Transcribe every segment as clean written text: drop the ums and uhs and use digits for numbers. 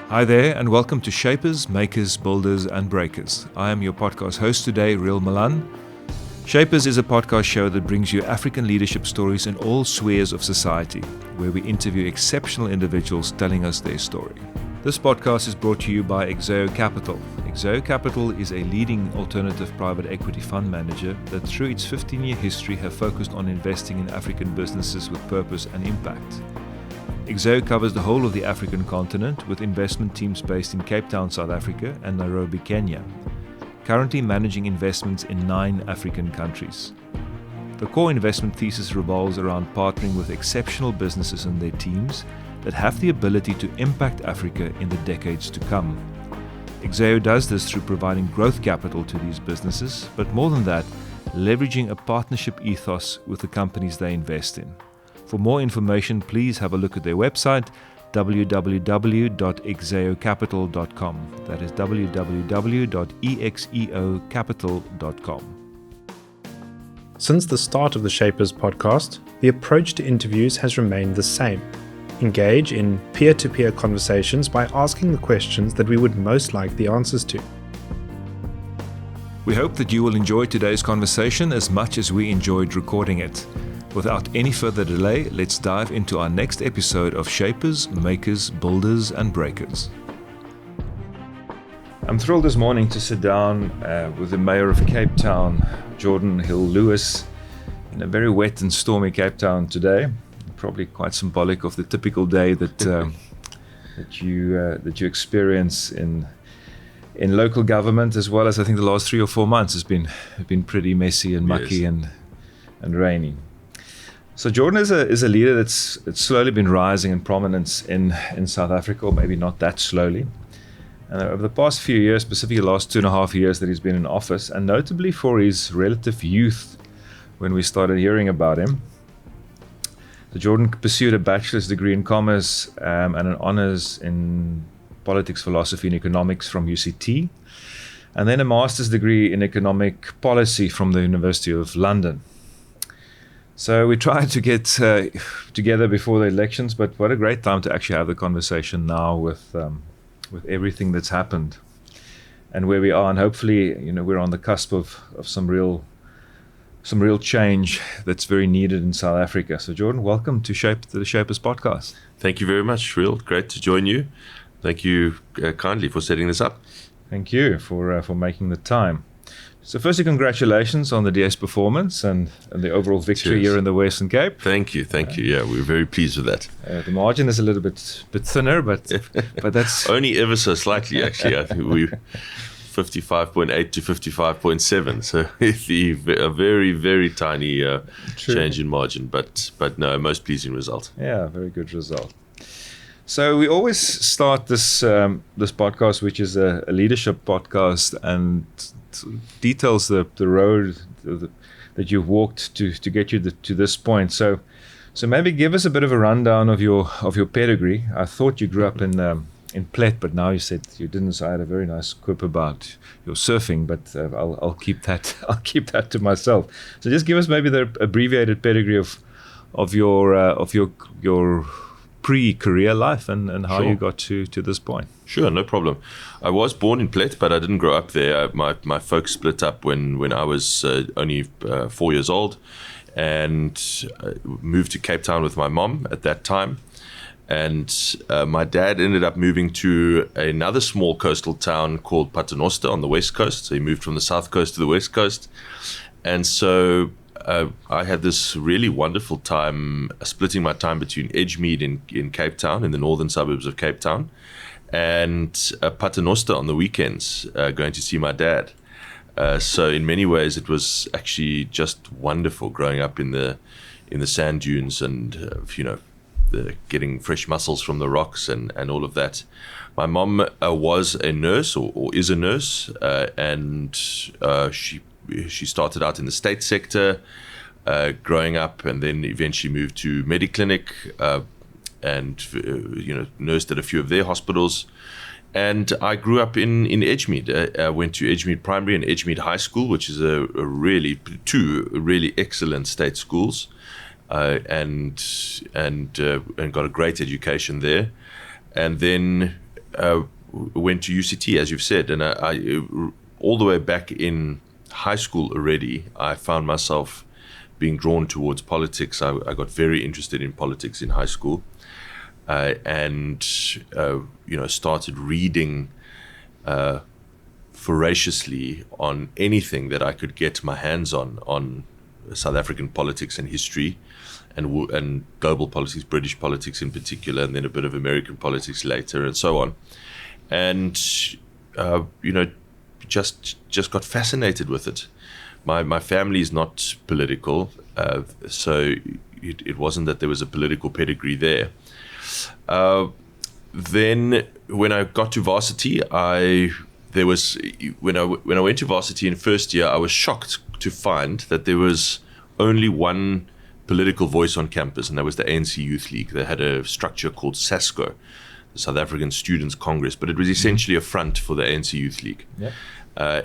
Hi there, and welcome to Shapers, Makers, Builders and Breakers. I am your podcast host today, Riël Mallan. Shapers is a podcast show that brings you African leadership stories in all spheres of society, where we interview exceptional individuals telling us their story. This podcast is brought to you by Exeo Capital. Exeo Capital is a leading alternative private equity fund manager that through its 15-year history have focused on investing in African businesses with purpose and impact. Exeo covers the whole of the African continent with investment teams based in Cape Town, South Africa and Nairobi, Kenya, currently managing investments in 9 African countries. The core investment thesis revolves around partnering with exceptional businesses and their teams that have the ability to impact Africa in the decades to come. Exeo does this through providing growth capital to these businesses, but more than that, leveraging a partnership ethos with the companies they invest in. For more information, please have a look at their website, www.exeocapital.com. That is www.exeocapital.com. Since the start of the Shapers podcast, the approach to interviews has remained the same. Engage in peer-to-peer conversations by asking the questions that we would most like the answers to. We hope that you will enjoy today's conversation as much as we enjoyed recording it. Without any further delay, let's dive into our next episode of Shapers, Makers, Builders and Breakers. I'm thrilled this morning to sit down with the Mayor of Cape Town, Geordin Hill-Lewis, in a very wet and stormy Cape Town today. Probably quite symbolic of the typical day that you experience in local government, as well as I think the last 3 or 4 months has been pretty messy and mucky. Yes. and rainy. So Geordin is a leader that's slowly been rising in prominence in South Africa, or maybe not that slowly. And over the past few years, specifically the last 2.5 years that he's been in office, and notably for his relative youth when we started hearing about him. So Geordin pursued a bachelor's degree in commerce and an honors in politics, philosophy and economics from UCT, and then a master's degree in economic policy from the University of London. So we tried to get together before the elections, but what a great time to actually have the conversation now with everything that's happened and where we are, and hopefully, we're on the cusp of some real change that's very needed in South Africa. So Geordin, welcome to the Shapers podcast. Thank you very much, Riël. Great to join you. Thank you kindly for setting this up. Thank you for making the time. So firstly, congratulations on the DS performance and the overall victory. Cheers. Here in the Western Cape. Thank you. Yeah, we're very pleased with that. The margin is a little bit thinner, but that's only ever so slightly. Actually, I think we 55.8 to 55.7. So a very, very tiny change in margin, but no, most pleasing result. Yeah, very good result. So we always start this podcast, which is a leadership podcast, and details the road that you've walked to get you to this point. So maybe give us a bit of a rundown of your pedigree. I thought you grew up in Plet, but now you said you didn't. So I had a very nice quip about your surfing, but I'll keep that to myself. So just give us maybe the abbreviated pedigree of your pre-career life and how you got to this point. Sure, no problem. I was born in Plet, but I didn't grow up there. My folks split up when I was only 4 years old, and moved to Cape Town with my mom at that time. And my dad ended up moving to another small coastal town called Paternoster on the west coast. So he moved from the south coast to the west coast. And so I had this really wonderful time splitting my time between Edgemead in Cape Town, in the northern suburbs of Cape Town, and Paternoster on the weekends, going to see my dad. So in many ways, it was actually just wonderful growing up in the sand dunes and getting fresh mussels from the rocks and all of that. My mom was a nurse or is a nurse, and she started out in the state sector growing up, and then eventually moved to Mediclinic and nursed at a few of their hospitals. And I grew up in Edgemead. I went to Edgemead Primary and Edgemead High School, which is two really excellent state schools, and got a great education there. And then went to UCT, as you've said, and I all the way back in high school already, I found myself being drawn towards politics. I got very interested in politics in high school, and started reading voraciously on anything that I could get my hands on South African politics and history, and global politics, British politics in particular, and then a bit of American politics later, and so on. And just got fascinated with it. My family is not political, so it wasn't that there was a political pedigree there. Then when I got to varsity, when I went to varsity in first year, I was shocked to find that there was only one political voice on campus, and that was the ANC Youth League. They had a structure called SASCO, the South African Students' Congress, but it was essentially a front for the ANC Youth League. Yep.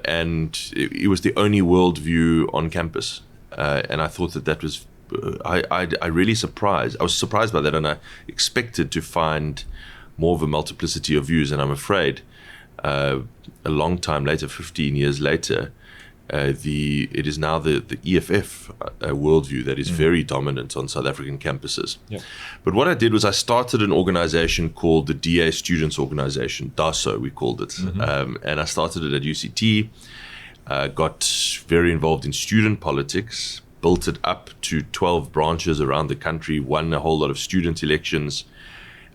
And it was the only worldview on campus. And I thought that was, I really surprised. I was surprised by that, and I expected to find more of a multiplicity of views. And I'm afraid a long time later, 15 years later, it is now the EFF worldview that is very dominant on South African campuses. Yep. But what I did was I started an organization called the DA Students Organization, DASO we called it. And I started it at UCT, got very involved in student politics, built it up to 12 branches around the country, won a whole lot of student elections.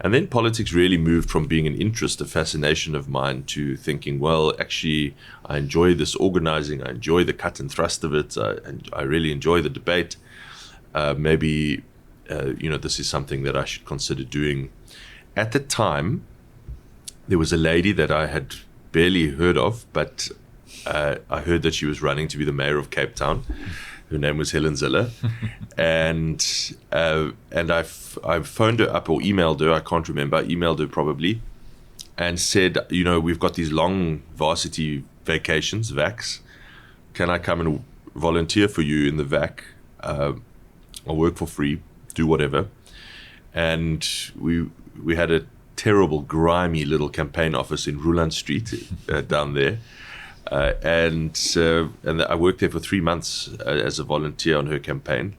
And then politics really moved from being an interest, a fascination of mine, to thinking, well, actually, I enjoy this organizing. I enjoy the cut and thrust of it. I really enjoy the debate. Maybe, this is something that I should consider doing. At the time, there was a lady that I had barely heard of, but I heard that she was running to be the mayor of Cape Town. Her name was Helen Zille, and I phoned her up or emailed her. I can't remember. I emailed her probably, and said, we've got these long varsity vacations, VACs. Can I come and volunteer for you in the VAC? I'll work for free, do whatever. And we had a terrible, grimy little campaign office in Roland Street down there. And I worked there for 3 months as a volunteer on her campaign,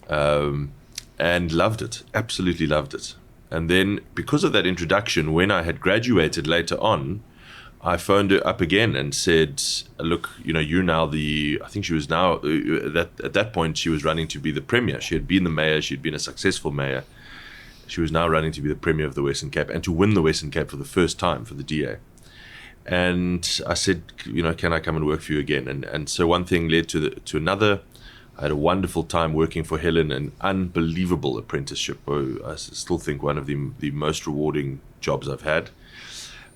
and loved it, absolutely loved it. And then because of that introduction, when I had graduated later on, I phoned her up again and said, look, you're now I think she was now, at that point, she was running to be the Premier. She had been the mayor, she'd been a successful mayor. She was now running to be the Premier of the Western Cape and to win the Western Cape for the first time for the DA. And I said, can I come and work for you again? And so one thing led to another. I had a wonderful time working for Helen, an unbelievable apprenticeship. I still think one of the most rewarding jobs I've had.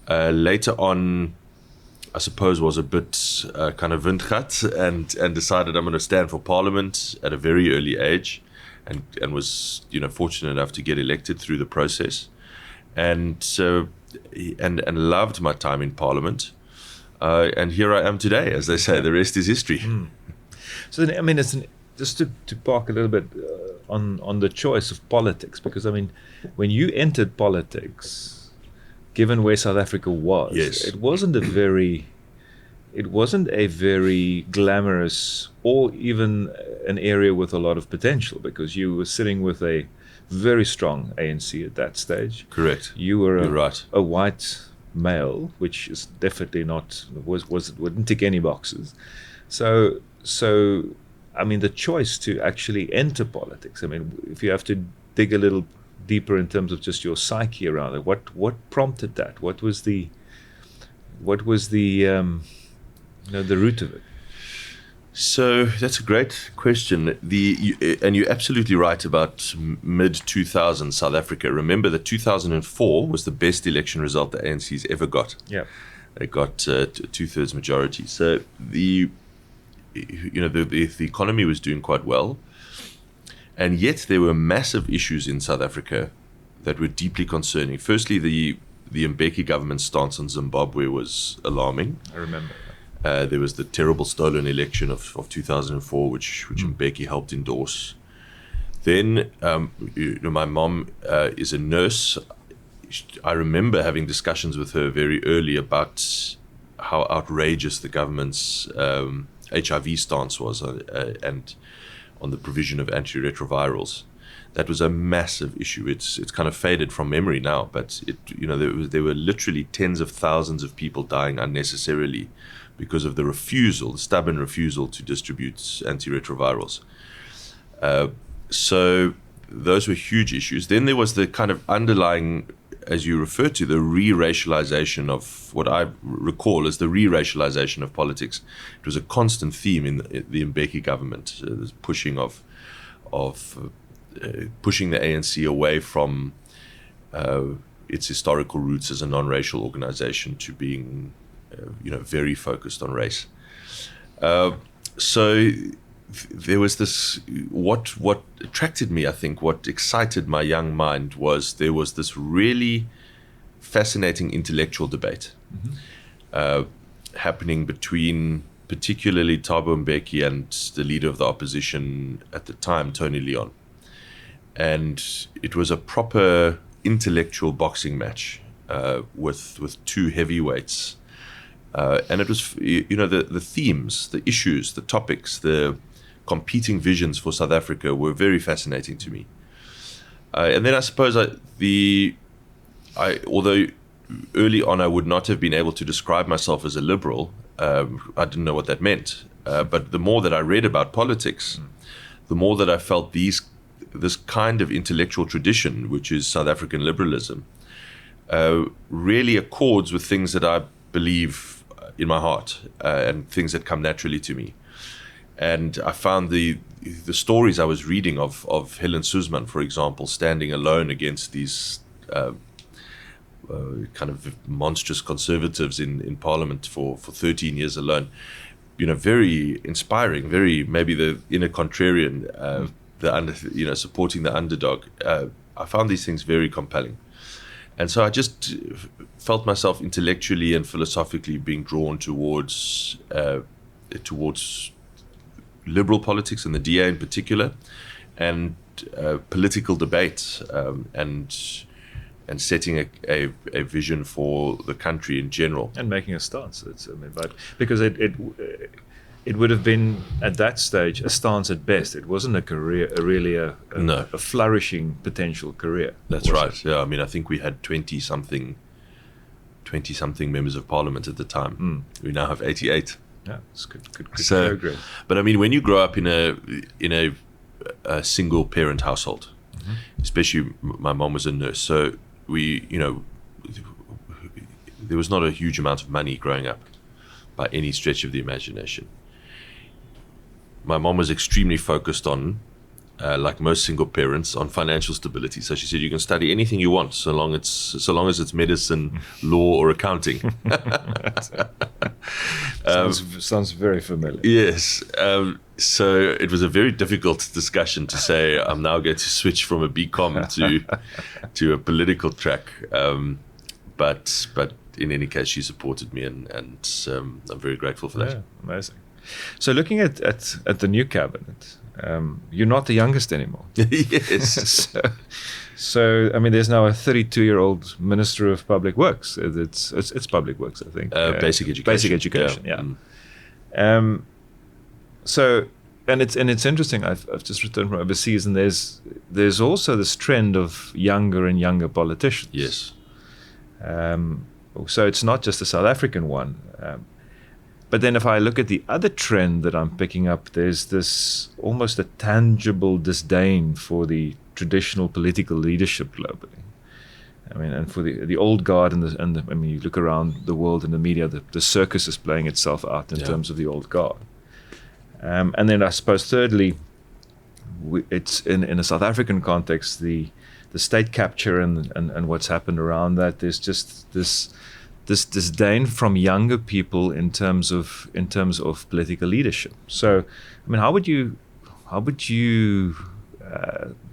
Later on, I suppose was a bit kind of windgat and decided I'm going to stand for Parliament at a very early age, and was fortunate enough to get elected through the process. And so and loved my time in Parliament, and here I am today, as they say. The rest is history. So I mean, just to park a little bit on the choice of politics, because I mean, when you entered politics, given where South Africa was, yes, it wasn't a very glamorous or even an area with a lot of potential, because you were sitting with a very strong ANC at that stage. Correct. You were right. a white male, which is definitely wouldn't tick any boxes. So I mean, the choice to actually enter politics, I mean, if you have to dig a little deeper in terms of just your psyche around it, what prompted that? What was the the root of it? So that's a great question. And you're absolutely right about mid-2000 South Africa. Remember that 2004 was the best election result the ANC's ever got. Yeah, they got 2/3 majority. So the economy was doing quite well, and yet there were massive issues in South Africa that were deeply concerning. Firstly, the Mbeki government's stance on Zimbabwe was alarming. I remember. There was the terrible stolen election of 2004, which Mbeki helped endorse. Then, my mom is a nurse, I remember having discussions with her very early about how outrageous the government's HIV stance was, and on the provision of antiretrovirals. That was a massive issue. It's kind of faded from memory now, but there were literally tens of thousands of people dying unnecessarily because of the stubborn refusal to distribute antiretrovirals. So those were huge issues. Then there was the kind of underlying, as you referred to, the re-racialization of what I recall as the re-racialization of politics. It was a constant theme in the Mbeki government, the pushing pushing the ANC away from its historical roots as a non-racial organization to being, very focused on race. So there was this. What attracted me, I think, what excited my young mind was there was this really fascinating intellectual debate happening between, particularly Thabo Mbeki and the leader of the opposition at the time, Tony Leon. And it was a proper intellectual boxing match with two heavyweights. And it was, the themes, the issues, the topics, the competing visions for South Africa were very fascinating to me. And then I suppose although early on I would not have been able to describe myself as a liberal, I didn't know what that meant. But the more that I read about politics, the more that I felt this kind of intellectual tradition, which is South African liberalism, really accords with things that I believe in my heart and things that come naturally to me. And I found the stories I was reading of Helen Zille, for example, standing alone against these kind of monstrous conservatives in Parliament for 13 years alone, very inspiring, very maybe the inner contrarian, supporting the underdog. I found these things very compelling. And so I just felt myself intellectually and philosophically being drawn towards liberal politics, and the DA in particular, and political debate, and setting a vision for the country in general, and making a stance. Because it would have been at that stage a stance at best. It wasn't a career, a flourishing potential career. That's right. Yeah, I mean, I think we had 20 something members of parliament at the time. We now have 88. Yeah, it's good so, progress. But I mean, when you grow up in a single parent household, especially my mom was a nurse, so there was not a huge amount of money growing up by any stretch of the imagination. My mom was extremely focused on, like most single parents, on financial stability. So she said, you can study anything you want so long as it's medicine, law, or accounting. Sounds very familiar. Yes. So it was a very difficult discussion to say, I'm now going to switch from a BCom to a political track. But in any case, she supported me, and I'm very grateful for that. Yeah, amazing. So looking at the new cabinet, you're not the youngest anymore. Yes. So I mean, there's now a 32-year-old Minister of Public Works. It's Public Works, I think. Basic education. Basic education. Yeah. So it's interesting. I've just returned from overseas, and there's also this trend of younger and younger politicians. Yes. So it's not just a South African one. But then if I look at the other trend that I'm picking up, there's this almost a tangible disdain for the traditional political leadership globally. I mean, and for the old guard I mean, you look around the world in the media, the circus is playing itself out in terms of the old guard. And then I suppose thirdly, it's in a South African context, the state capture and what's happened around that. There's just this disdain from younger people in terms of political leadership. So, I mean, how would you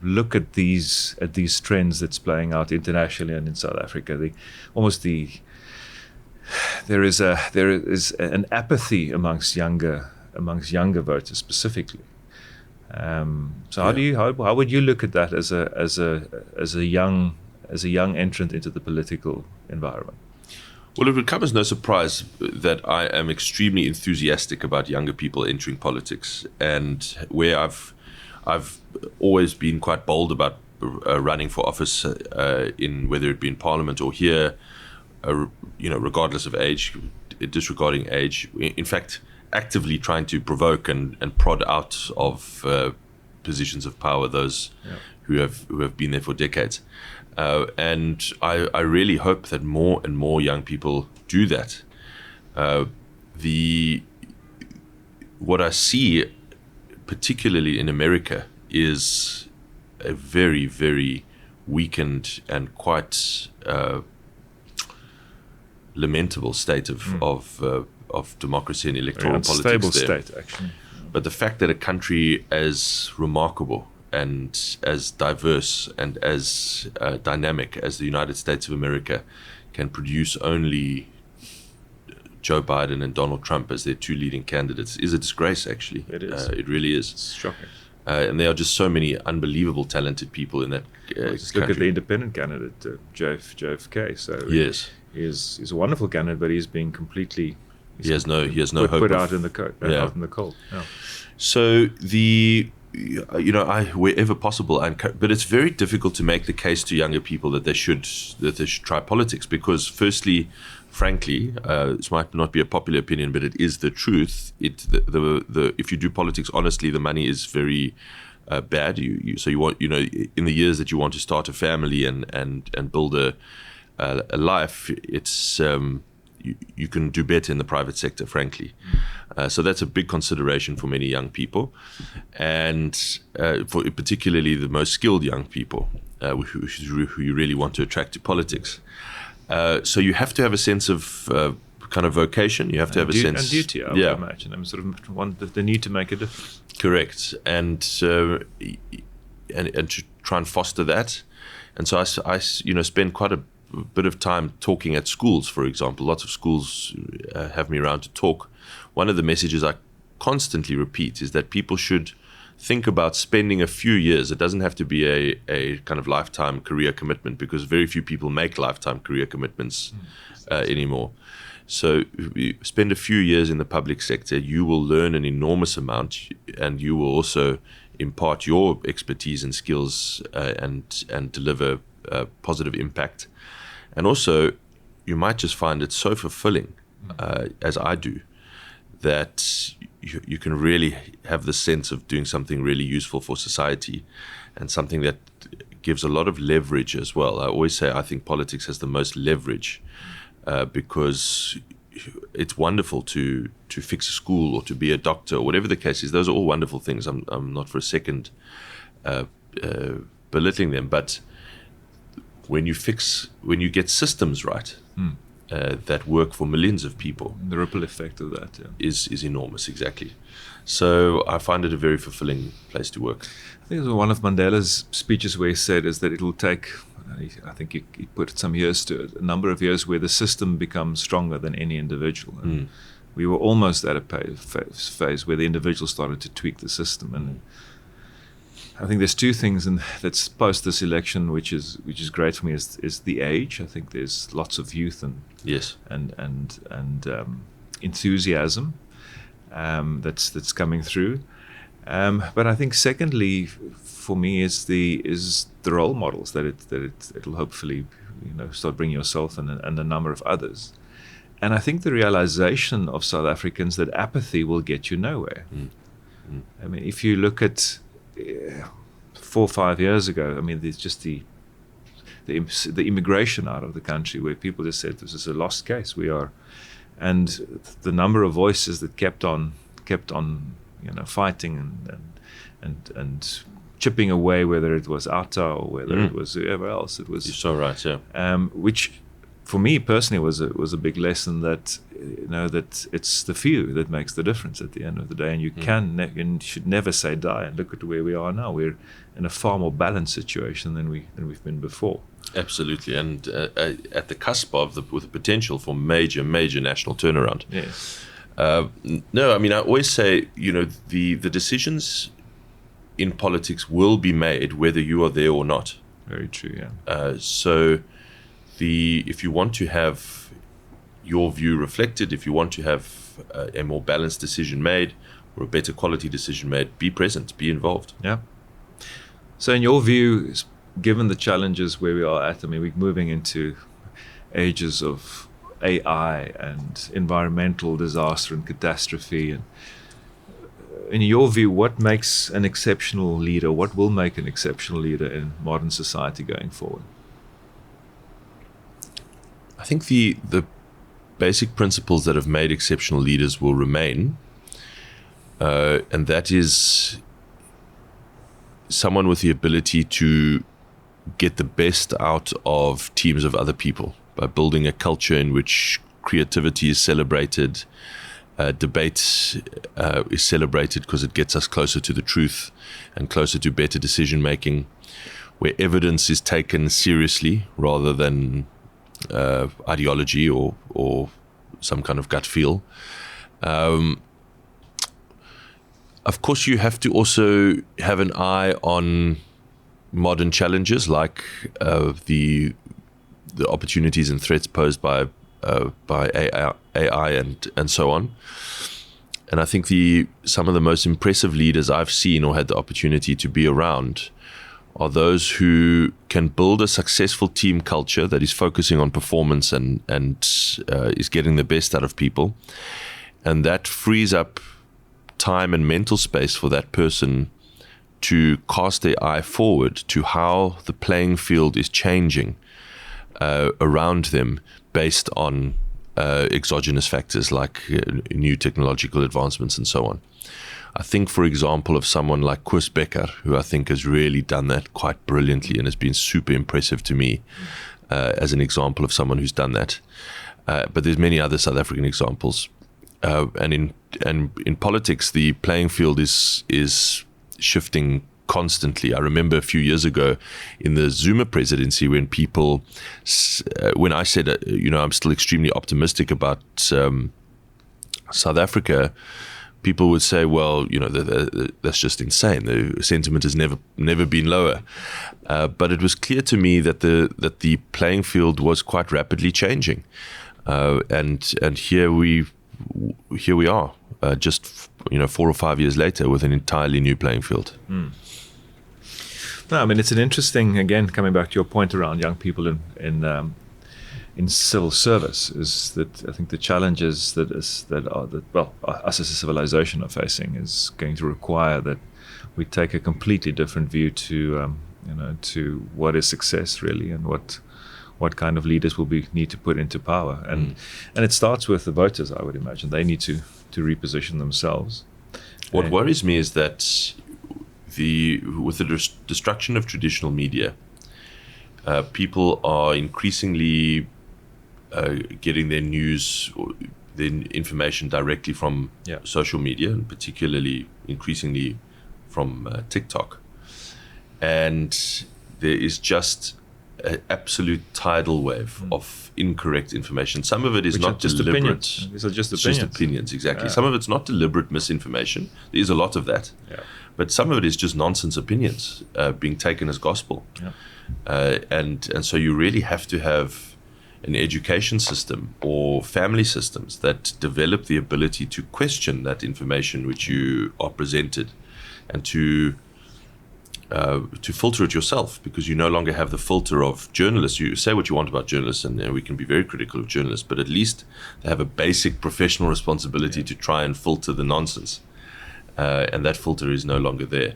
look at these trends that's playing out internationally and in South Africa? There is an apathy amongst younger voters specifically. So how would you look at that as a young as a young entrant into the political environment? Well, it would come as no surprise that I am extremely enthusiastic about younger people entering politics, and where I've always been quite bold about running for office, in whether it be in Parliament or here, regardless of age, disregarding age. In fact, actively trying to provoke and prod out of positions of power those who have been there for decades. And I really hope that more and more young people do that. What I see, particularly in America, is a very, very weakened and quite lamentable state of democracy and electoral politics there. Unstable state, actually. But the fact that a country as remarkable and as diverse and as dynamic as the United States of America can produce only Joe Biden and Donald Trump as their two leading candidates is a disgrace, actually. It is. It really is. It's shocking. And there are just so many unbelievable talented people in that Just country. look at the independent candidate, JFK. So Yes. he's a wonderful candidate, but he's being completely He has no hope put of- out in the out in the cold. Yeah. So wherever possible, but it's very difficult to make the case to younger people that they should try politics, because firstly, frankly, this might not be a popular opinion, but it is the truth. If you do politics honestly, the money is very bad. So you want, in the years that you want to start a family and build a life, it's you can do better in the private sector, frankly. So that's a big consideration for many young people, and for particularly the most skilled young people who you really want to attract to politics. So you have to have a sense of kind of vocation. You have to have a sense and duty. I would imagine. I'm sort of want the need to make a difference. Correct, and to try and foster that. And so I spend quite a bit of time talking at schools, for example. Lots of schools have me around to talk. One of the messages I constantly repeat is that people should think about spending a few years. It doesn't have to be a kind of lifetime career commitment, because very few people make lifetime career commitments anymore. So you spend a few years in the public sector, you will learn an enormous amount, and you will also impart your expertise and skills and deliver positive impact. And also, you might just find it so fulfilling, as I do, that you can really have the sense of doing something really useful for society, and something that gives a lot of leverage as well. I always say I think politics has the most leverage, because it's wonderful to fix a school or to be a doctor or whatever the case is. Those are all wonderful things. I'm not for a second belittling them, but when you get systems right that work for millions of people, the ripple effect of that is enormous. Exactly. So I find it a very fulfilling place to work. I think it was one of Mandela's speeches where he said is that it will take, I think he put some years to it, a number of years where the system becomes stronger than any individual. And we were almost at a phase where the individual started to tweak the system. And I think there's two things that's post this election, which is great for me, is the age. I think there's lots of youth and Yes. and enthusiasm that's coming through. But I think secondly, for me, is the role models that it'll hopefully start bringing yourself and a number of others. And I think the realization of South Africans that apathy will get you nowhere. I mean, if you look at 4 or 5 years ago, I mean, there's just the immigration out of the country where people just said this is a lost case. And the number of voices that kept on fighting and chipping away, whether it was Ata or whether it was whoever else, it was. You're so right, yeah. Which, for me personally, was a big lesson that that it's the few that makes the difference at the end of the day, and you should never say die. And look at where we are now. We're in a far more balanced situation than we've been before. Absolutely, and at the cusp with the potential for major national turnaround. Yes. No, I mean, I always say, the decisions in politics will be made whether you are there or not. Very true. Yeah. So if you want to have your view reflected, if you want to have a more balanced decision made or a better quality decision made, be present, be involved. Yeah. So in your view, given the challenges where we are at, I mean, we're moving into ages of AI and environmental disaster and catastrophe. And in your view, what makes an exceptional leader? What will make an exceptional leader in modern society going forward? I think the basic principles that have made exceptional leaders will remain, and that is someone with the ability to get the best out of teams of other people by building a culture in which creativity is celebrated, debate is celebrated because it gets us closer to the truth and closer to better decision making, where evidence is taken seriously rather than ideology or some kind of gut feel. Of course, you have to also have an eye on modern challenges like the opportunities and threats posed by AI and so on. And I think some of the most impressive leaders I've seen or had the opportunity to be around are those who can build a successful team culture that is focusing on performance and is getting the best out of people. And that frees up time and mental space for that person to cast their eye forward to how the playing field is changing around them based on exogenous factors like new technological advancements and so on. I think, for example, of someone like Koos Becker, who I think has really done that quite brilliantly and has been super impressive to me as an example of someone who's done that. But there's many other South African examples. And in politics, the playing field is shifting constantly. I remember a few years ago in the Zuma presidency when I said, I'm still extremely optimistic about South Africa, people would say, well, that's just insane. The sentiment has never been lower. But it was clear to me that the playing field was quite rapidly changing. And here we are, just 4 or 5 years later with an entirely new playing field. Mm. No, I mean, it's an interesting, again, coming back to your point around young people in civil service, is that I think the challenges that us as a civilization are facing is going to require that we take a completely different view to what is success really, and what kind of leaders will need to put into power, and it starts with the voters. I would imagine they need to reposition themselves. What worries me is that with the destruction of traditional media, people are increasingly getting their news or their information directly from social media, and particularly increasingly from TikTok. And there is just an absolute tidal wave of incorrect information. Some of it is not deliberate. Opinions. These are just opinions. Just opinions, exactly. Yeah. Some of it's not deliberate misinformation. There is a lot of that. Yeah. But some of it is just nonsense opinions being taken as gospel. Yeah. And so you really have to have an education system or family systems that develop the ability to question that information which you are presented, and to filter it yourself, because you no longer have the filter of journalists. You say what you want about journalists, and we can be very critical of journalists, but at least they have a basic professional responsibility to try and filter the nonsense. And that filter is no longer there.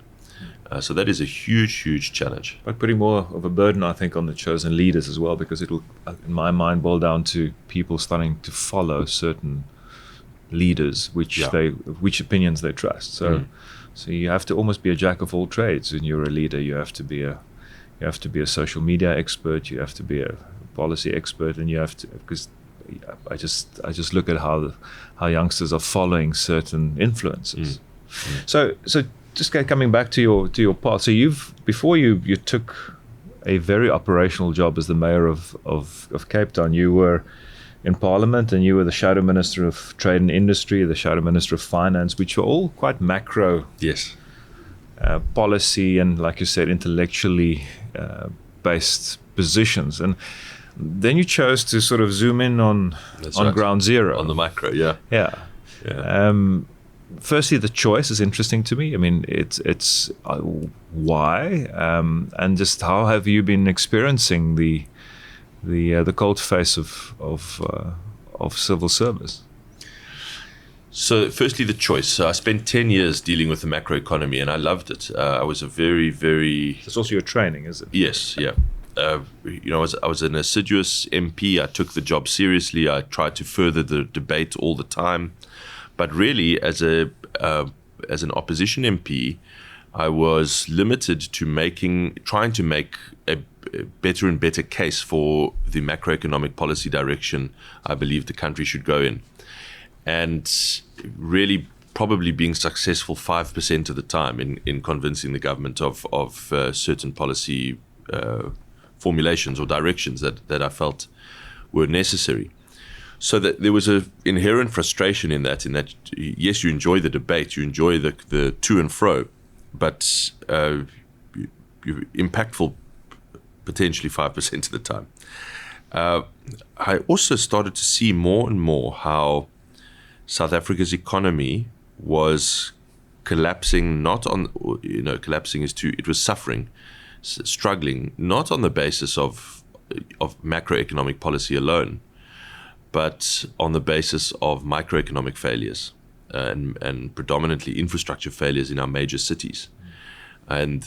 So that is a huge, huge challenge. But putting more of a burden, I think, on the chosen leaders as well, because it will, in my mind, boil down to people starting to follow certain leaders, which opinions they trust. So you have to almost be a jack of all trades when you're a leader. You have to be a social media expert. You have to be a policy expert, and you have to, because I just look at how youngsters are following certain influences. So just coming back to your path. So before you took a very operational job as the mayor of Cape Town, you were in Parliament, and you were the Shadow Minister of Trade and Industry, the Shadow Minister of Finance, which were all quite macro Yes. policy and, like you said, intellectually market-based positions, and then you chose to sort of zoom in on right. ground zero, on the macro. Yeah. Yeah. Firstly, the choice is interesting to me. I mean, it's why, and just how have you been experiencing the cold face of civil service? So, firstly, the choice. So, I spent 10 years dealing with the macroeconomy, and I loved it. I was a very, very. It's also your training, is it? Yes, yeah. I was an assiduous MP. I took the job seriously. I tried to further the debate all the time. But really, as an opposition MP, I was limited to trying to make a better and better case for the macroeconomic policy direction I believe the country should go in. And really probably being successful 5% of the time in convincing the government of certain policy formulations or directions that I felt were necessary. So that there was an inherent frustration in that yes, you enjoy the debate, you enjoy the to and fro, but you're impactful potentially 5% of the time. I also started to see more and more how South Africa's economy was collapsing, it was suffering, struggling, not on the basis of macroeconomic policy alone, but on the basis of microeconomic failures and predominantly infrastructure failures in our major cities. And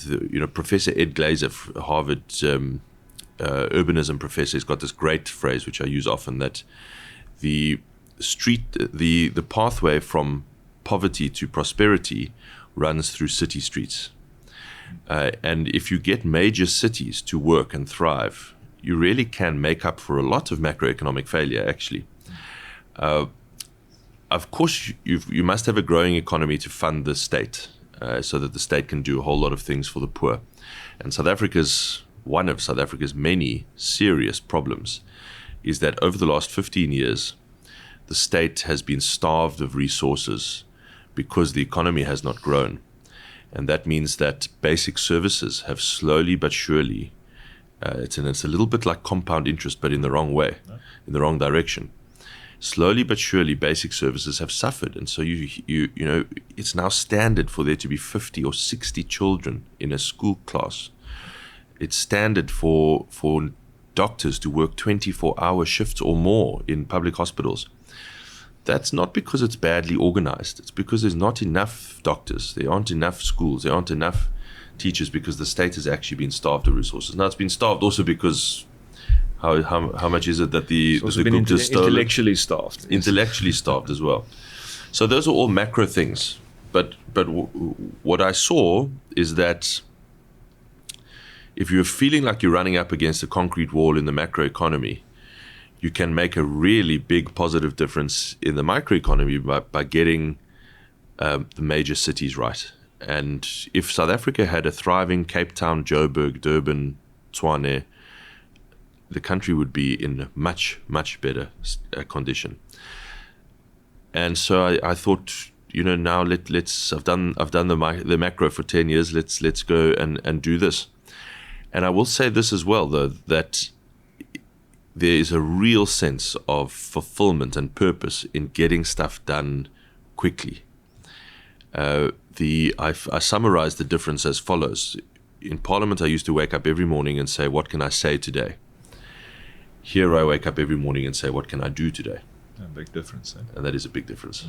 Professor Ed Glazer, Harvard urbanism professor, has got this great phrase which I use often, that the pathway from poverty to prosperity runs through city streets. And if you get major cities to work and thrive, you really can make up for a lot of macroeconomic failure, actually. Of course, you must have a growing economy to fund the state, so that the state can do a whole lot of things for the poor. And one of South Africa's many serious problems is that over the last 15 years, the state has been starved of resources because the economy has not grown. And that means that basic services have slowly but surely, it's a little bit like compound interest, but in the wrong way, in the wrong direction. Slowly but surely, basic services have suffered, and so it's now standard for there to be 50 or 60 children in a school class. It's standard for doctors to work 24-hour shifts or more in public hospitals. That's not because it's badly organized. It's because there's not enough doctors. There aren't enough schools. There aren't enough teachers, because the state has actually been starved of resources. Now, it's been starved also because how much is it that the Guptas stole? Intellectually starved. Intellectually starved as well. So those are all macro things. But what I saw is that if you're feeling like you're running up against a concrete wall in the macroeconomy, you can make a really big positive difference in the microeconomy by getting the major cities right. And if South Africa had a thriving Cape Town, Joburg, Durban, Tshwane, the country would be in much, much better condition. And so I thought, now let's. I've done the macro for 10 years. Let's go and do this. And I will say this as well, though, that there is a real sense of fulfillment and purpose in getting stuff done quickly. I summarize the difference as follows. In Parliament, I used to wake up every morning and say, what can I say today? Here I wake up every morning and say, what can I do today? A big difference. And that is a big difference.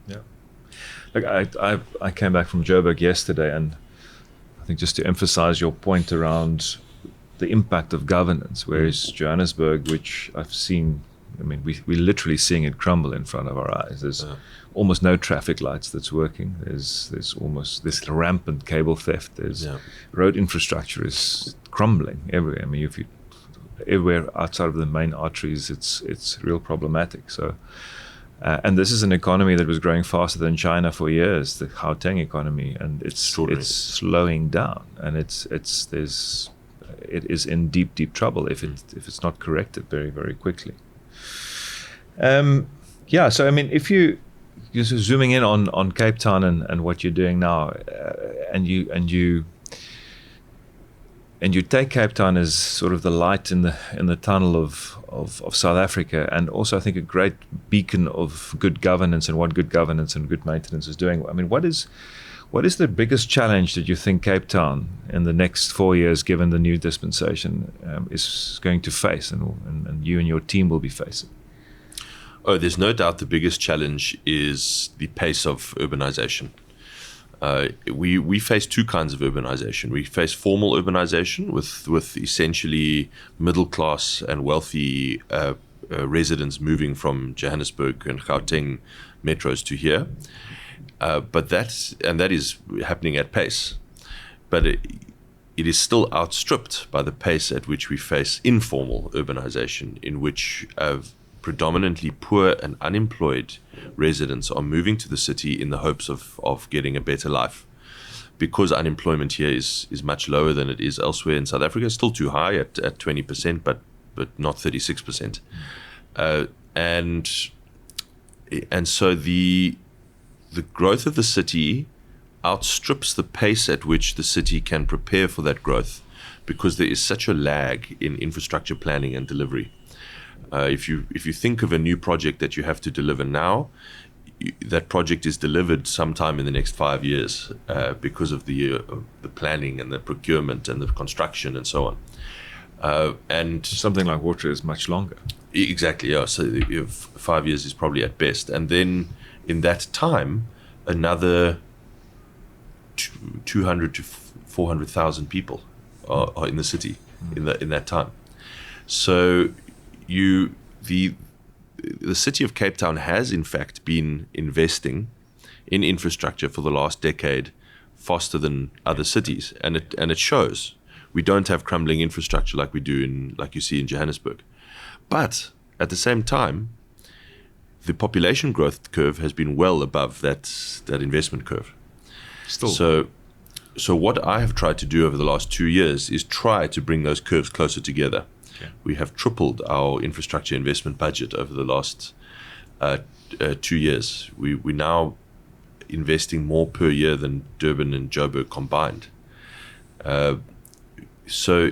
Yeah. Look, I came back from Joburg yesterday, and I think just to emphasize your point around the impact of governance, whereas Johannesburg, which I've seen, we're literally seeing it crumble in front of our eyes. There's almost no traffic lights that's working. There's almost this rampant cable theft. There's road infrastructure is crumbling everywhere. Everywhere outside of the main arteries, it's real problematic. So, and this is an economy that was growing faster than China for years, the Gauteng economy, and it's slowing down, and it is in deep trouble if it's not corrected very, very quickly. So if you're zooming in on Cape Town and what you're doing now, and you and you take Cape Town as sort of the light in the tunnel of South Africa, and also I think a great beacon of good governance and what good governance and good maintenance is doing. I mean, what is the biggest challenge that you think Cape Town in the next 4 years, given the new dispensation, is going to face, and you and your team will be facing? Oh, there's no doubt the biggest challenge is the pace of urbanization. We face two kinds of urbanization. We face formal urbanization with essentially middle class and wealthy residents moving from Johannesburg and Gauteng metros to here. But that is happening at pace. But it is still outstripped by the pace at which we face informal urbanization, in which predominantly poor and unemployed residents are moving to the city in the hopes of getting a better life. Because unemployment here is much lower than it is elsewhere in South Africa. It's still too high at 20%, but not 36%. And so the growth of the city outstrips the pace at which the city can prepare for that growth, because there is such a lag in infrastructure planning and delivery. If you think of a new project that you have to deliver now, that project is delivered sometime in the next 5 years because of the planning and the procurement and the construction and so on. And something like water is much longer. Exactly, yeah. So 5 years is probably at best, and then in that time, another 200 to 400,000 people are in the city in that time. So the city of Cape Town has in fact been investing in infrastructure for the last decade faster than other cities, and it shows. We don't have crumbling infrastructure like we do like you see in Johannesburg, but at the same time, the population growth curve has been well above that investment curve. Still. So what I have tried to do over the last 2 years is try to bring those curves closer together. We have tripled our infrastructure investment budget over the last 2 years. We're now investing more per year than Durban and Joburg combined. So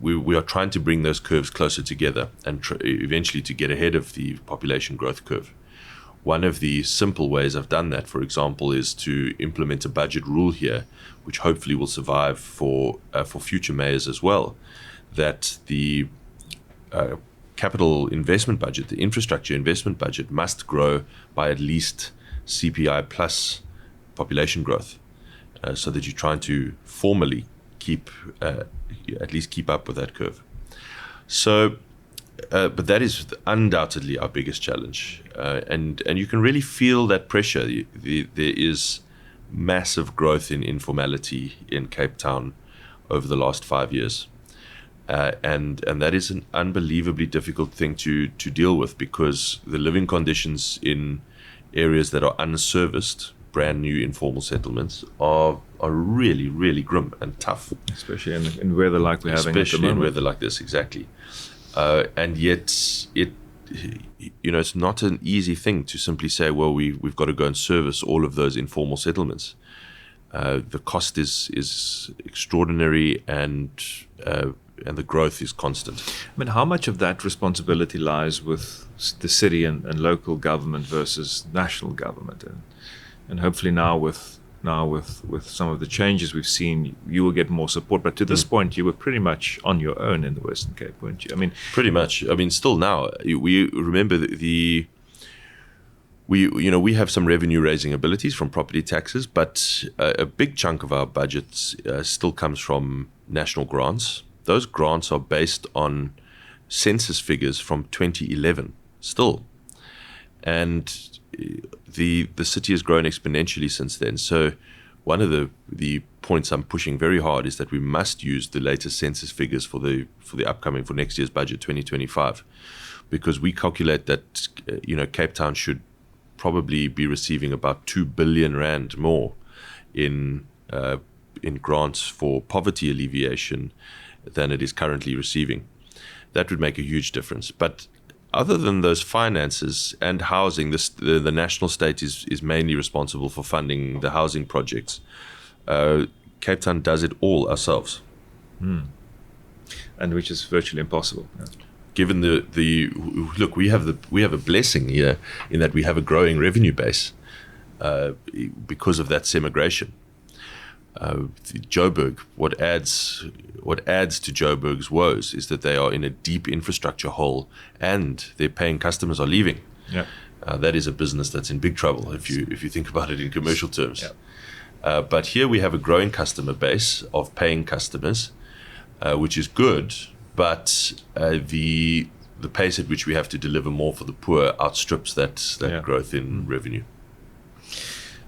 we are trying to bring those curves closer together and eventually to get ahead of the population growth curve. One of the simple ways I've done that, for example, is to implement a budget rule here, which hopefully will survive for future mayors as well, that the capital investment budget, the infrastructure investment budget, must grow by at least CPI plus population growth, so that you're trying to formally at least keep up with that curve. So, but that is undoubtedly our biggest challenge, and you can really feel that pressure. There is massive growth in informality in Cape Town over the last 5 years. And that is an unbelievably difficult thing to deal with, because the living conditions in areas that are unserviced, brand new informal settlements, are really, really grim and tough. Especially in weather like we're having at the moment. Especially in weather like this, exactly. And yet, it's not an easy thing to simply say, well, we've got to go and service all of those informal settlements. The cost is extraordinary, and the growth is constant. I mean, how much of that responsibility lies with the city and local government versus national government? And hopefully now with some of the changes we've seen, you will get more support. But to this point, you were pretty much on your own in the Western Cape, weren't you? I mean, pretty much. I mean, still now, we remember we have some revenue raising abilities from property taxes, but a big chunk of our budget still comes from national grants. Those grants are based on census figures from 2011 still. And the city has grown exponentially since then. So one of the points I'm pushing very hard is that we must use the latest census figures for next year's budget, 2025, because we calculate that Cape Town should probably be receiving about 2 billion rand more in grants for poverty alleviation than it is currently receiving. That would make a huge difference. But other than those finances and housing, the national state is mainly responsible for funding the housing projects. Cape Town does it all ourselves. And which is virtually impossible. Yeah. Given the look, we have a blessing here in that we have a growing revenue base because of that semigration. Joburg, what adds to Joburg's woes is that they are in a deep infrastructure hole, and their paying customers are leaving. Yeah. That is a business that's in big trouble if you think about it in commercial terms. Yeah. But here we have a growing customer base of paying customers, which is good. But the pace at which we have to deliver more for the poor outstrips that growth in revenue.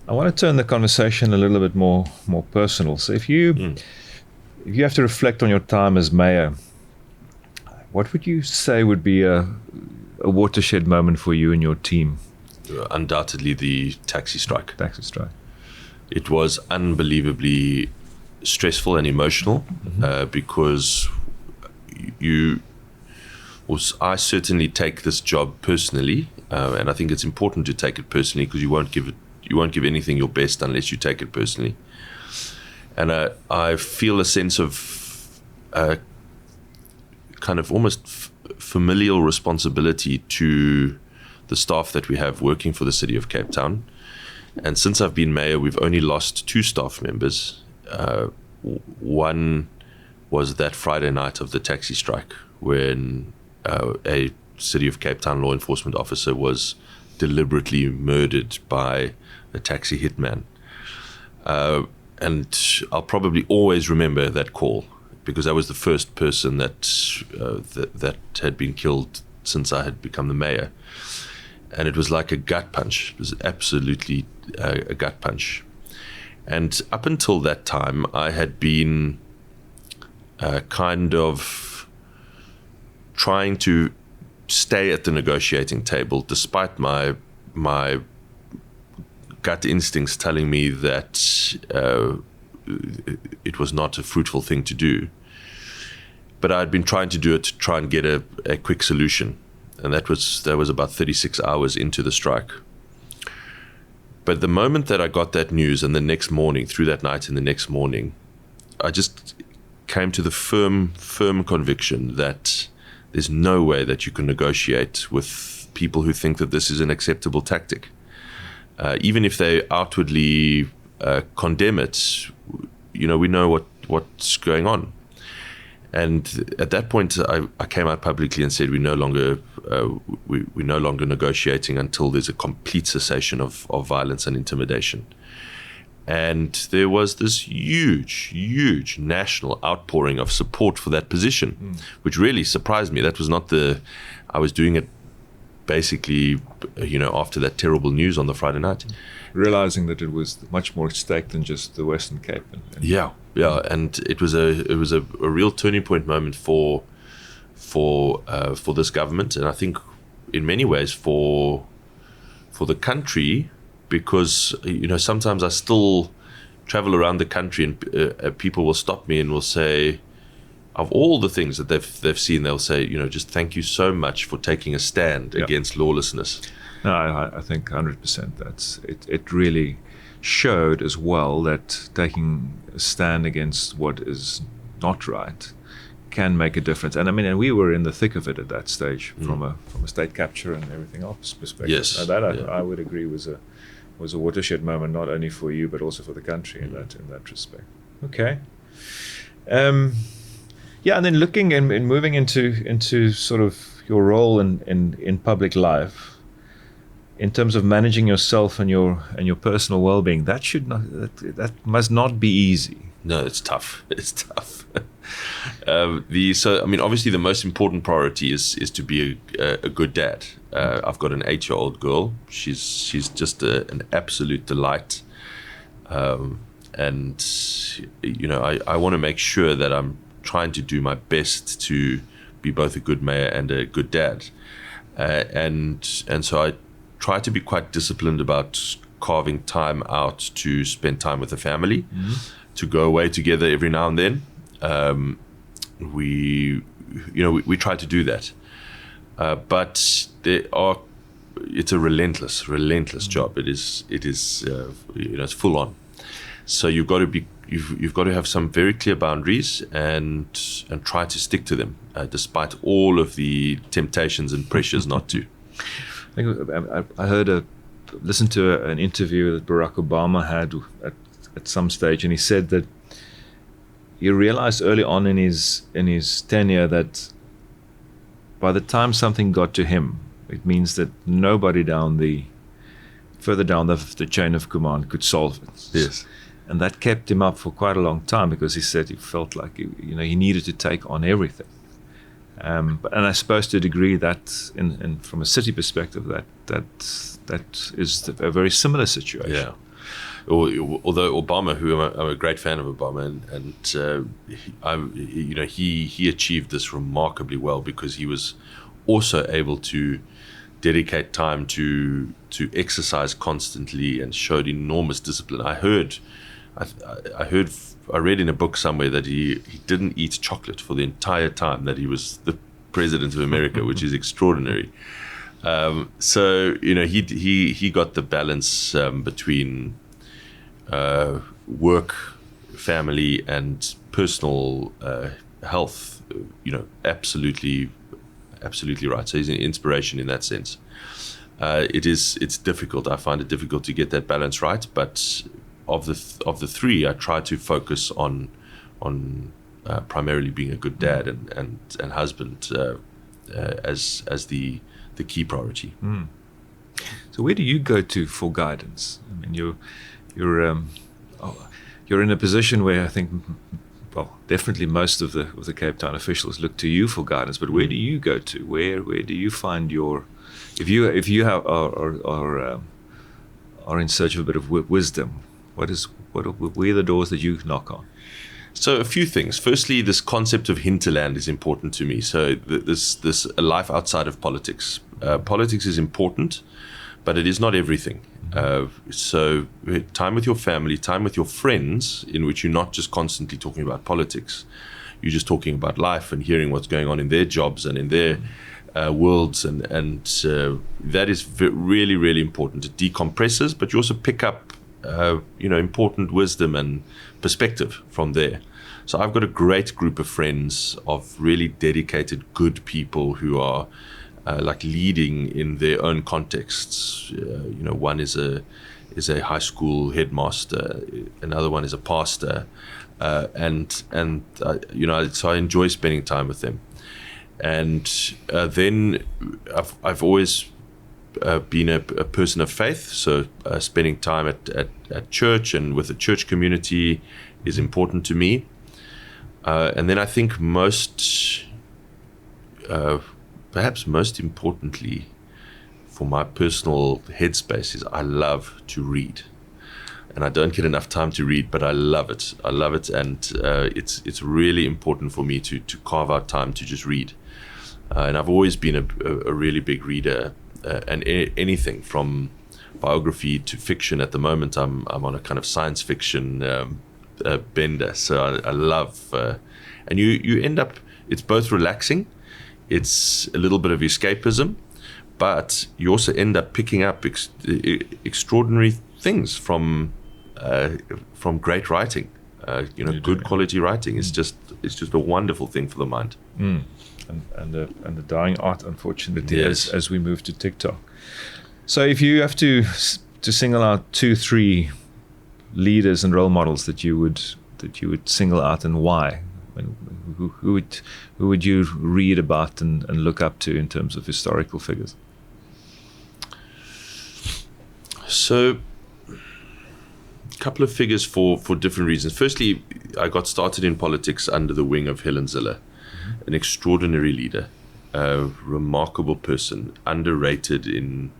I want to turn the conversation a little bit more personal. So if you have to reflect on your time as mayor, what would you say would be a watershed moment for you and your team? Undoubtedly the taxi strike. It was unbelievably stressful and emotional because I certainly take this job personally, and I think it's important to take it personally because you won't give anything your best unless you take it personally. And I feel a sense of kind of almost familial responsibility to the staff that we have working for the city of Cape Town. And since I've been mayor, we've only lost 2 staff members. One was that Friday night of the taxi strike when a City of Cape Town law enforcement officer was deliberately murdered by a taxi hitman. And I'll probably always remember that call because that was the first person that had been killed since I had become the mayor. And it was like a gut punch. It was absolutely a gut punch. And up until that time, I had been kind of trying to stay at the negotiating table despite my gut instincts telling me that it was not a fruitful thing to do. But I had been trying to do it to try and get a quick solution. And that was about 36 hours into the strike. But the moment that I got that news and the next morning, through that night and the next morning, I just came to the firm conviction that there's no way that you can negotiate with people who think that this is an acceptable tactic. Even if they outwardly condemn it, we know what's going on. And at that point, I came out publicly and said we're no longer negotiating until there's a complete cessation of violence and intimidation. And there was this huge national outpouring of support for that position, which really surprised me. That was not I was doing it basically, after that terrible news on the Friday night. Realizing that it was much more at stake than just the Western Cape. Yeah, and it was a real turning point moment for this government, and I think in many ways for the country, because sometimes I still travel around the country and people will stop me and will say, of all the things that they've seen, they'll say, just thank you so much for taking a stand against lawlessness. No, I think 100% that's it. It really showed as well that taking a stand against what is not right can make a difference. And and we were in the thick of it at that stage from a state capture and everything else perspective. Yes, I would agree was a watershed moment, not only for you but also for the country in that respect. Okay. And then looking and moving into sort of your role in public life, in terms of managing yourself and your personal well-being, that must not be easy. No, it's tough. It's tough. Obviously the most important priority is to be a good dad. I've got an 8-year-old girl. She's just an absolute delight. And I want to make sure that I'm trying to do my best to be both a good mayor and a good dad. And so I try to be quite disciplined about carving time out to spend time with the family, to go away together every now and then. We try to do that, but it's a relentless job. It is it's full on. So you've got to have some very clear boundaries and try to stick to them, despite all of the temptations and pressures not to. I listened to an interview that Barack Obama had at some stage, and he said that he realized early on in his tenure that by the time something got to him, it means that nobody further down the chain of command could solve it. Yes. And that kept him up for quite a long time, because he said he felt like he needed to take on everything. And I suppose to a degree that, from a city perspective, that is a very similar situation. Yeah. Although Obama, who I'm a great fan of Obama, he achieved this remarkably well, because he was also able to dedicate time to exercise constantly and showed enormous discipline. I read in a book somewhere that he didn't eat chocolate for the entire time that he was the president of America, which is extraordinary. So he got the balance between work, family, and personal health. Absolutely right. So he's an inspiration in that sense. It's difficult. I find it difficult to get that balance right, but of the three, I try to focus on primarily being a good dad and husband as the key priority. Mm. So where do you go to for guidance? I mean, you're in a position where I think, well, definitely most of the Cape Town officials look to you for guidance. But where do you go to? Where do you find if you are in search of a bit of wisdom? Where are the doors that you knock on? So a few things. Firstly, this concept of hinterland is important to me. So this life outside of politics. Politics is important, but it is not everything. So time with your family, time with your friends, in which you're not just constantly talking about politics. You're just talking about life and hearing what's going on in their jobs and in their worlds, and that is really, really important. It decompresses, but you also pick up important wisdom and perspective from there. So I've got a great group of friends, of really dedicated, good people who are leading in their own contexts. One is a high school headmaster, another one is a pastor, so I enjoy spending time with them. And then I've always been a person of faith, so spending time at church and with the church community is important to me. And then I think perhaps most importantly for my personal headspace is I love to read. And I don't get enough time to read, but I love it. And it's really important for me to carve out time to just read. And I've always been a really big reader, and anything from biography to fiction. At the moment, I'm on a kind of science fiction bender. So I love, and you end up, it's both relaxing, it's a little bit of escapism, but you also end up picking up extraordinary things from great writing. Good quality writing is just a wonderful thing for the mind. Mm. And the dying art, unfortunately, yes. as we move to TikTok. So if you have to single out 2-3 leaders and role models that you would single out, and why? I mean, who would you read about and look up to in terms of historical figures? So a couple of figures for different reasons. Firstly, I got started in politics under the wing of Helen Zille, an extraordinary leader, a remarkable person, underrated in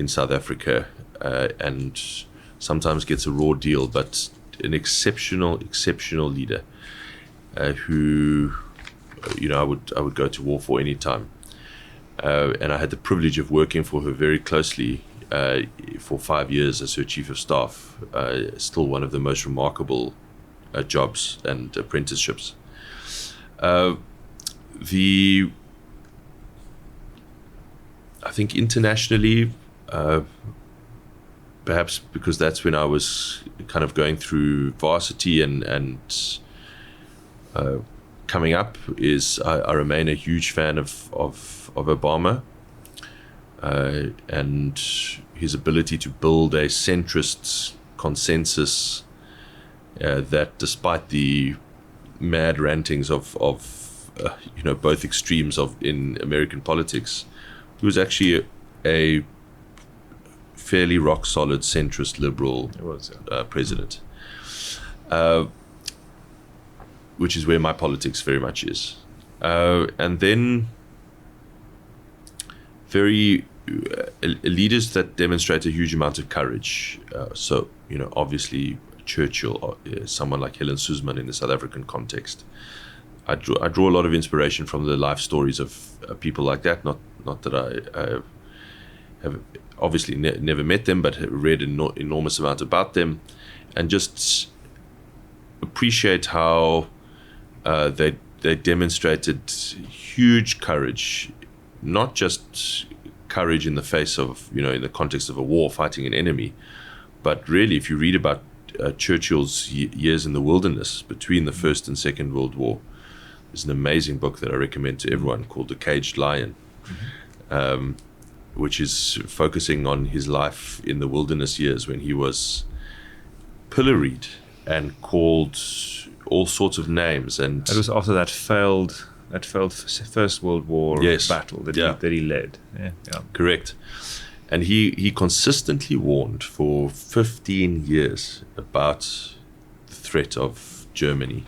South Africa, and sometimes gets a raw deal, but an exceptional leader who I would go to war for any time. And I had the privilege of working for her very closely for 5 years as her chief of staff. Still one of the most remarkable jobs and apprenticeships. I think internationally, perhaps because that's when I was kind of going through varsity and coming up, is I remain a huge fan of Obama and his ability to build a centrist consensus that, despite the mad rantings of both extremes in American politics, he was actually a fairly rock solid centrist liberal president, which is where my politics very much is. And then leaders that demonstrate a huge amount of courage. So, obviously Churchill, someone like Helen Zille in the South African context. I draw a lot of inspiration from the life stories of people like that. Not that I have obviously never met them, but read an enormous amount about them, and just appreciate how they demonstrated huge courage, not just courage in the face of, in the context of a war, fighting an enemy, but really, if you read about Churchill's years in the wilderness between the First and Second World War, there's an amazing book that I recommend to everyone called The Caged Lion, which is focusing on his life in the wilderness years when he was pilloried and called all sorts of names. And it was after that failed First World War battle that he led. Yeah. Correct. And he consistently warned for 15 years about the threat of Germany,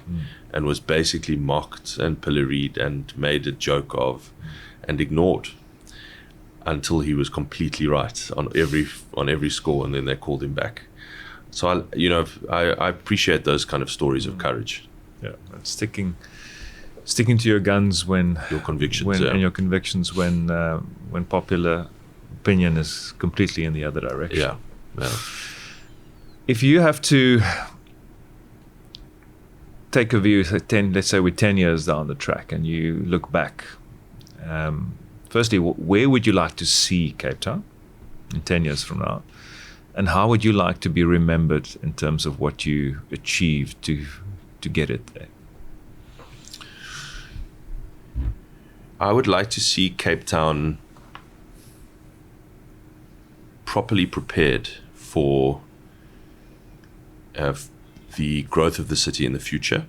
and was basically mocked and pilloried and made a joke of and ignored until he was completely right on every score, and then they called him back. So I appreciate those kind of stories of courage. Yeah, and sticking to your guns when your convictions and your convictions when popular opinion is completely in the other direction. Yeah. If you have to take a view, let's say we're 10 years down the track, and you look back, firstly, where would you like to see Cape Town in 10 years from now? And how would you like to be remembered in terms of what you achieved to get it there? I would like to see Cape Town properly prepared for the growth of the city in the future,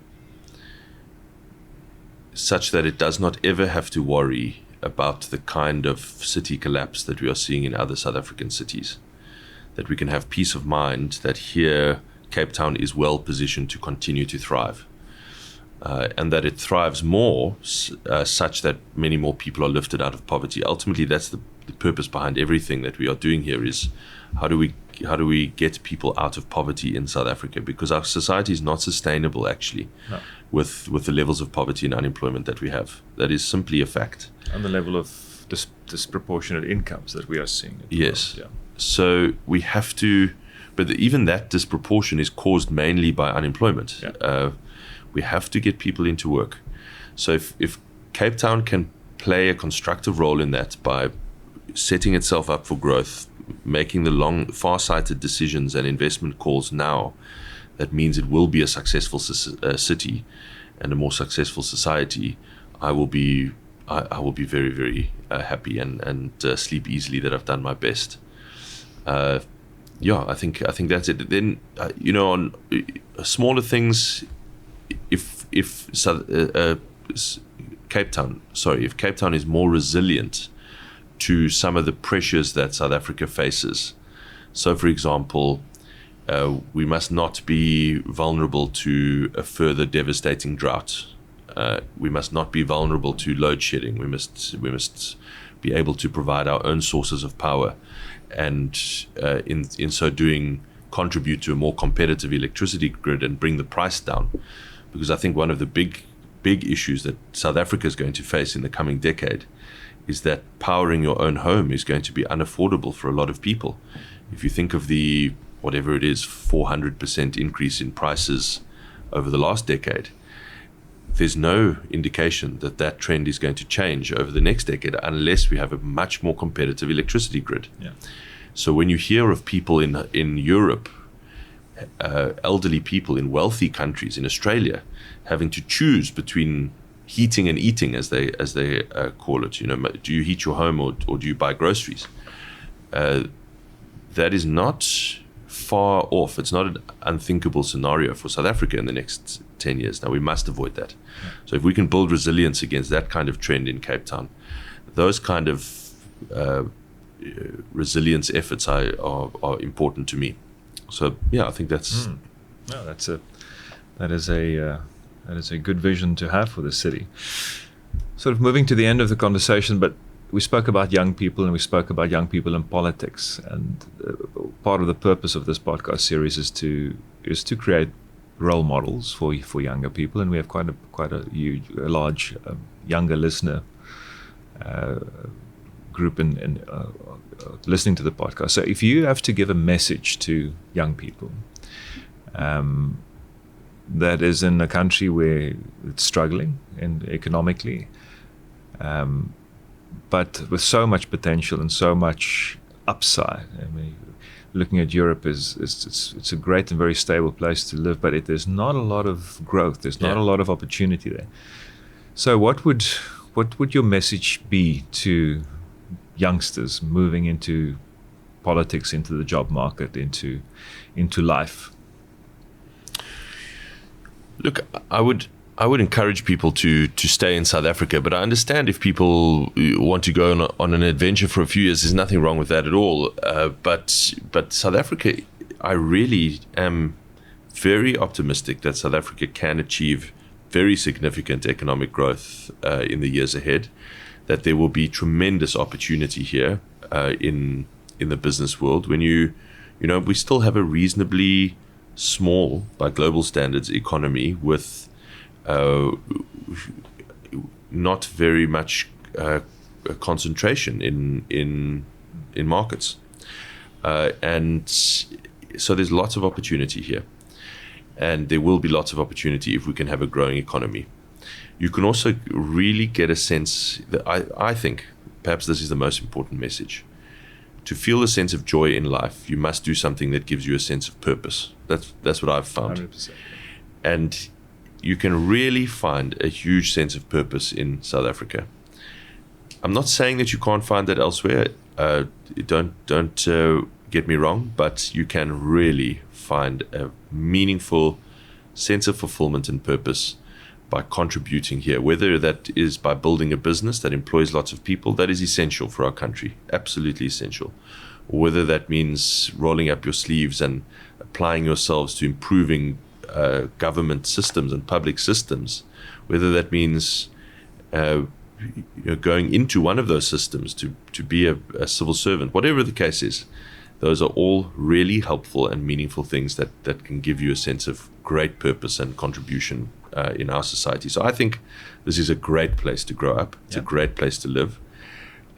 such that it does not ever have to worry about the kind of city collapse that we are seeing in other South African cities. That we can have peace of mind that here Cape Town is well positioned to continue to thrive, and that it thrives more such that many more people are lifted out of poverty. Ultimately, that's the purpose behind everything that we are doing here, is how do we get people out of poverty in South Africa, because our society is not sustainable actually. No. with the levels of poverty and unemployment that we have. That is simply a fact. And the level of disproportionate incomes that we are seeing. Yes. Yeah. So we have to, but even that disproportion is caused mainly by unemployment. Yeah. We have to get people into work. So if Cape Town can play a constructive role in that by setting itself up for growth, making the far-sighted decisions and investment calls now, that means it will be a successful city and a more successful society. I will be very, very happy and sleep easily that I've done my best. I think that's it. Then on smaller things, if Cape Town is more resilient to some of the pressures that South Africa faces. So, for example, we must not be vulnerable to a further devastating drought. We must not be vulnerable to load shedding. We must be able to provide our own sources of power, and in so doing, contribute to a more competitive electricity grid and bring the price down. Because I think one of the big issues that South Africa is going to face in the coming decade is that powering your own home is going to be unaffordable for a lot of people. If you think of the, whatever it is, 400% increase in prices over the last decade, there's no indication that that trend is going to change over the next decade unless we have a much more competitive electricity grid. Yeah. So when you hear of people in Europe, elderly people in wealthy countries, in Australia, having to choose between heating and eating, as they call it, do you heat your home or do you buy groceries? That is not far off. It's not an unthinkable scenario for South Africa in the next 10 years. Now, we must avoid that. So if we can build resilience against that kind of trend in Cape Town, those kind of resilience efforts are important to me. So yeah, I think that's no, that is a good vision to have for the city. Sort of moving to the end of the conversation, but we spoke about young people and we spoke about young people in politics, and part of the purpose of this podcast series is to create role models for younger people, and we have quite a large younger listener group in listening to the podcast. So if you have to give a message to young people that is in a country where it's struggling economically, but with so much potential and so much upside. I mean, looking at Europe it's a great and very stable place to live, but there's not a lot of growth. There's not a lot of opportunity there. So what would your message be to youngsters moving into politics, into the job market, into life? Look, I would encourage people to stay in South Africa, but I understand if people want to go on an adventure for a few years. There's nothing wrong with that at all. But South Africa, I really am very optimistic that South Africa can achieve very significant economic growth in the years ahead. That there will be tremendous opportunity here in the business world. When we still have a reasonably small, by global standards, economy with not very much concentration in markets, and so there's lots of opportunity here, and there will be lots of opportunity if we can have a growing economy. You can also really get a sense that I think perhaps this is the most important message. To feel a sense of joy in life, you must do something that gives you a sense of purpose. That's what I've found. 100%. And you can really find a huge sense of purpose in South Africa. I'm not saying that you can't find that elsewhere. Don't get me wrong, but you can really find a meaningful sense of fulfillment and purpose by contributing here, whether that is by building a business that employs lots of people. That is essential for our country, absolutely essential. Or whether that means rolling up your sleeves and applying yourselves to improving government systems and public systems, whether that means going into one of those systems to be a civil servant, whatever the case is. Those are all really helpful and meaningful things that can give you a sense of great purpose and contribution in our society. So I think this is a great place to grow up. It's a great place to live.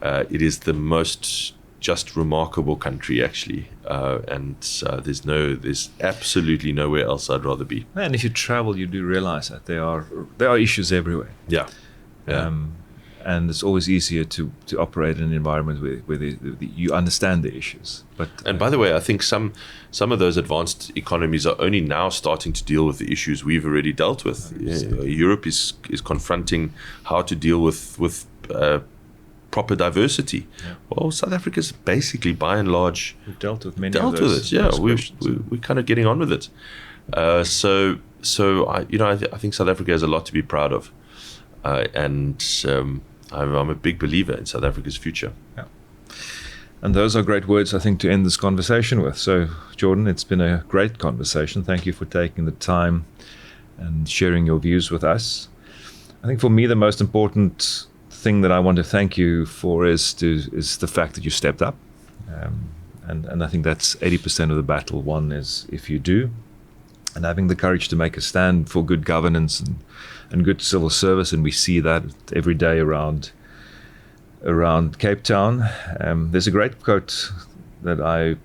It is the most just remarkable country, actually, and there's absolutely nowhere else I'd rather be. And if you travel, you do realize that there are issues everywhere. Yeah. And it's always easier to operate in an environment where you understand the issues. And by the way, I think some of those advanced economies are only now starting to deal with the issues we've already dealt with. Europe is confronting how to deal with proper diversity. Yeah. Well, South Africa's basically, by and large, we've dealt with many of those. Yeah, we're kind of getting on with it. So I think South Africa has a lot to be proud of, and I'm a big believer in South Africa's future. Yeah. And those are great words, I think, to end this conversation with. So, Geordin, it's been a great conversation. Thank you for taking the time and sharing your views with us. I think for me, the most important thing that I want to thank you for is the fact that you stepped up. And I think that's 80% of the battle won is if you do. And having the courage to make a stand for good governance and good civil service, and we see that every day around Cape Town. There's a great quote that I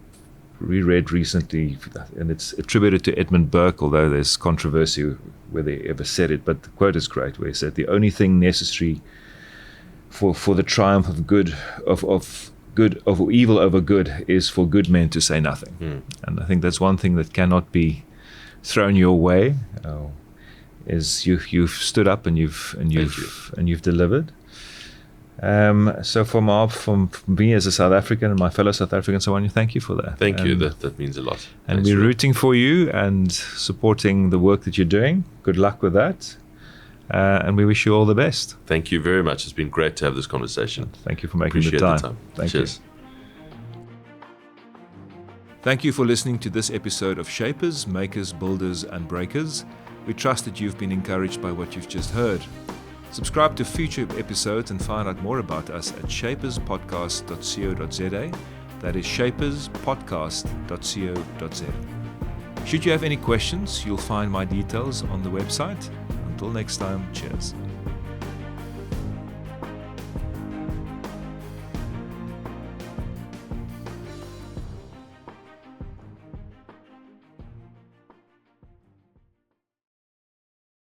reread recently, and it's attributed to Edmund Burke, although there's controversy whether he ever said it, but the quote is great, where he said, "The only thing necessary for the triumph of good, of evil over good is for good men to say nothing. And I think that's one thing that cannot be thrown your way. Is you've stood up and you've delivered. So from me as a South African and my fellow South Africans, I want to thank you for that. Thank you. That means a lot. And we're rooting for you and supporting the work that you're doing. Good luck with that. And we wish you all the best. Thank you very much. It's been great to have this conversation. Thank you for making Appreciate the time. Thank Cheers. you. Thank you for listening to this episode of Shapers, Makers, Builders and Breakers. We trust that you've been encouraged by what you've just heard. Subscribe to future episodes and find out more about us at shaperspodcast.co.za. That is shaperspodcast.co.za. Should you have any questions, you'll find my details on the website. Until next time, cheers.